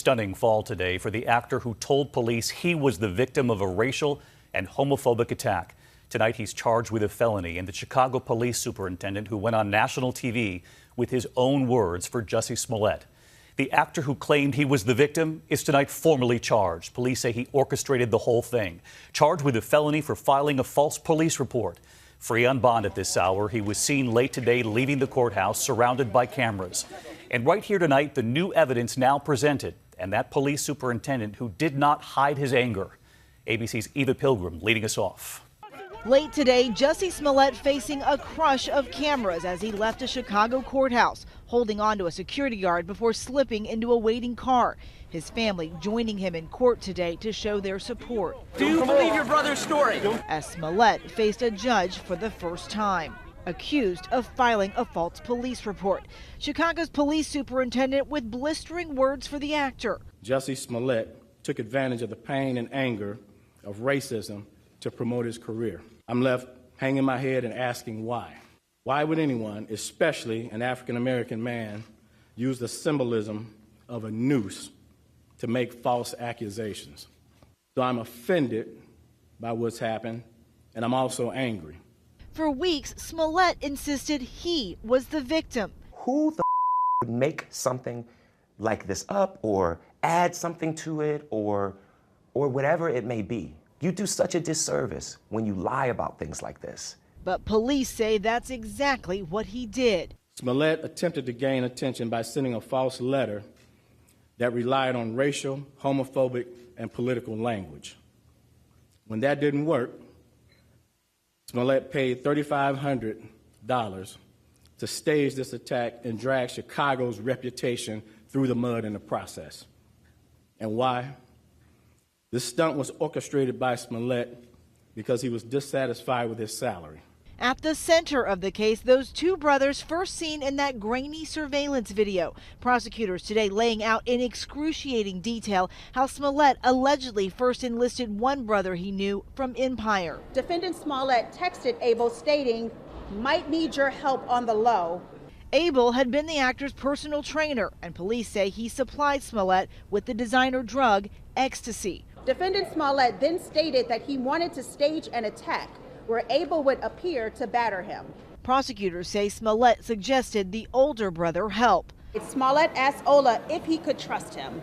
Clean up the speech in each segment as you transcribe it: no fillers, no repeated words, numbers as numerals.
stunning fall today for the actor who told police he was the victim of a racial and homophobic attack. Tonight, he's charged with a felony, and the Chicago police superintendent who went on national TV with his own words for Jussie Smollett. The actor who claimed he was the victim is tonight formally charged. Police say he orchestrated the whole thing. Charged with a felony for filing a false police report. Free on bond at this hour, he was seen late today leaving the courthouse surrounded by cameras. And right here tonight, the new evidence now presented, and that police superintendent who did not hide his anger. ABC's Eva Pilgrim leading us off. Late today, Jussie Smollett facing a crush of cameras as he left a Chicago courthouse, holding on to a security guard before slipping into a waiting car. His family joining him in court today to show their support. Do you believe your brother's story? As Smollett faced a judge for the first time, accused of filing a false police report. Chicago's police superintendent with blistering words for the actor. Jussie Smollett took advantage of the pain and anger of racism to promote his career. I'm left hanging my head and asking why. Why would anyone, especially an African-American man, use the symbolism of a noose to make false accusations? So I'm offended by what's happened, and I'm also angry. For weeks, Smollett insisted he was the victim. Who the would make something like this up or add something to it or whatever it may be? You do such a disservice when you lie about things like this. But police say that's exactly what he did. Smollett attempted to gain attention by sending a false letter that relied on racial, homophobic, and political language. When that didn't work, Smollett paid $3,500 to stage this attack and drag Chicago's reputation through the mud in the process. And why? This stunt was orchestrated by Smollett because he was dissatisfied with his salary. At the center of the case, those two brothers first seen in that grainy surveillance video. Prosecutors today laying out in excruciating detail how Smollett allegedly first enlisted one brother he knew from Empire. Defendant Smollett texted Abel stating, "Might need your help on the low." Abel had been the actor's personal trainer, and police say he supplied Smollett with the designer drug ecstasy. Defendant Smollett then stated that he wanted to stage an attack where Abel would appear to batter him. Prosecutors say Smollett suggested the older brother help. Smollett asked Ola if he could trust him.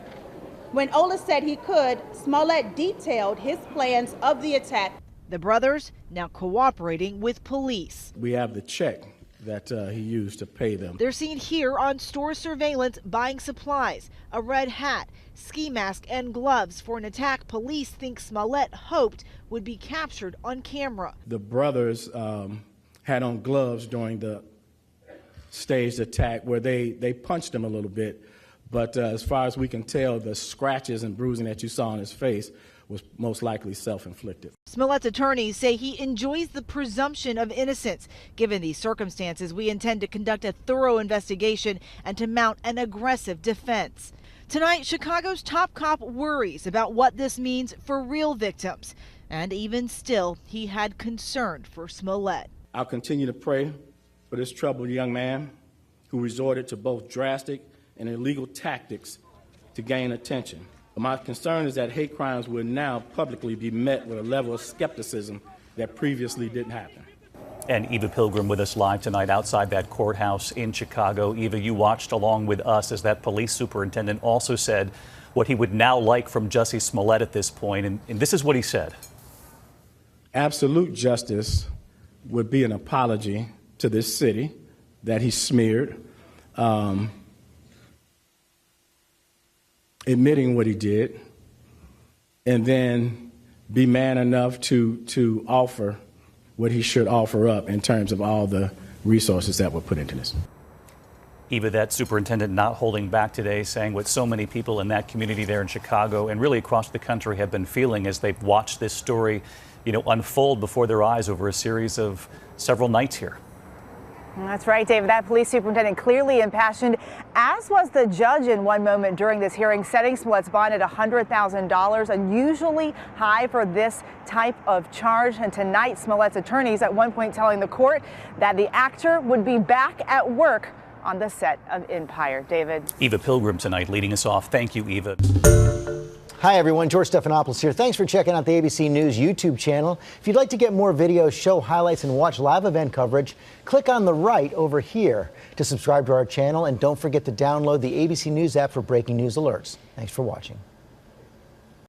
When Ola said he could, Smollett detailed his plans of the attack. The brothers now cooperating with police. We have the check that he used to pay them. They're seen here on store surveillance buying supplies, a red hat, ski mask, and gloves for an attack police think Smollett hoped would be captured on camera. The brothers had on gloves during the staged attack where they punched him a little bit, but as far as we can tell, the scratches and bruising that you saw on his face was most likely self-inflicted. Smollett's attorneys say he enjoys the presumption of innocence. Given these circumstances, we intend to conduct a thorough investigation and to mount an aggressive defense. Tonight, Chicago's top cop worries about what this means for real victims. And even still, he had concern for Smollett. I'll continue to pray for this troubled young man who resorted to both drastic and illegal tactics to gain attention. But my concern is that hate crimes will now publicly be met with a level of skepticism that previously didn't happen. And Eva Pilgrim with us live tonight outside that courthouse in Chicago. Eva, you watched along with us as that police superintendent also said what he would now like from Jussie Smollett at this point. And this is what he said. Absolute justice would be an apology to this city that he smeared, admitting what he did, and then be man enough to offer what he should offer up in terms of all the resources that were put into this. Eva, that superintendent not holding back today, saying what so many people in that community there in Chicago and really across the country have been feeling as they've watched this story, unfold before their eyes over a series of several nights here. That's right, David. That police superintendent clearly impassioned, as was the judge in one moment during this hearing, setting Smollett's bond at $100,000, unusually high for this type of charge. And tonight, Smollett's attorneys at one point telling the court that the actor would be back at work on the set of Empire. David. Eva Pilgrim tonight leading us off. Thank you, Eva. Hi, everyone. George Stephanopoulos here. Thanks for checking out the ABC News YouTube channel. If you'd like to get more videos, show highlights, and watch live event coverage, click on the right over here to subscribe to our channel. And don't forget to download the ABC News app for breaking news alerts. Thanks for watching.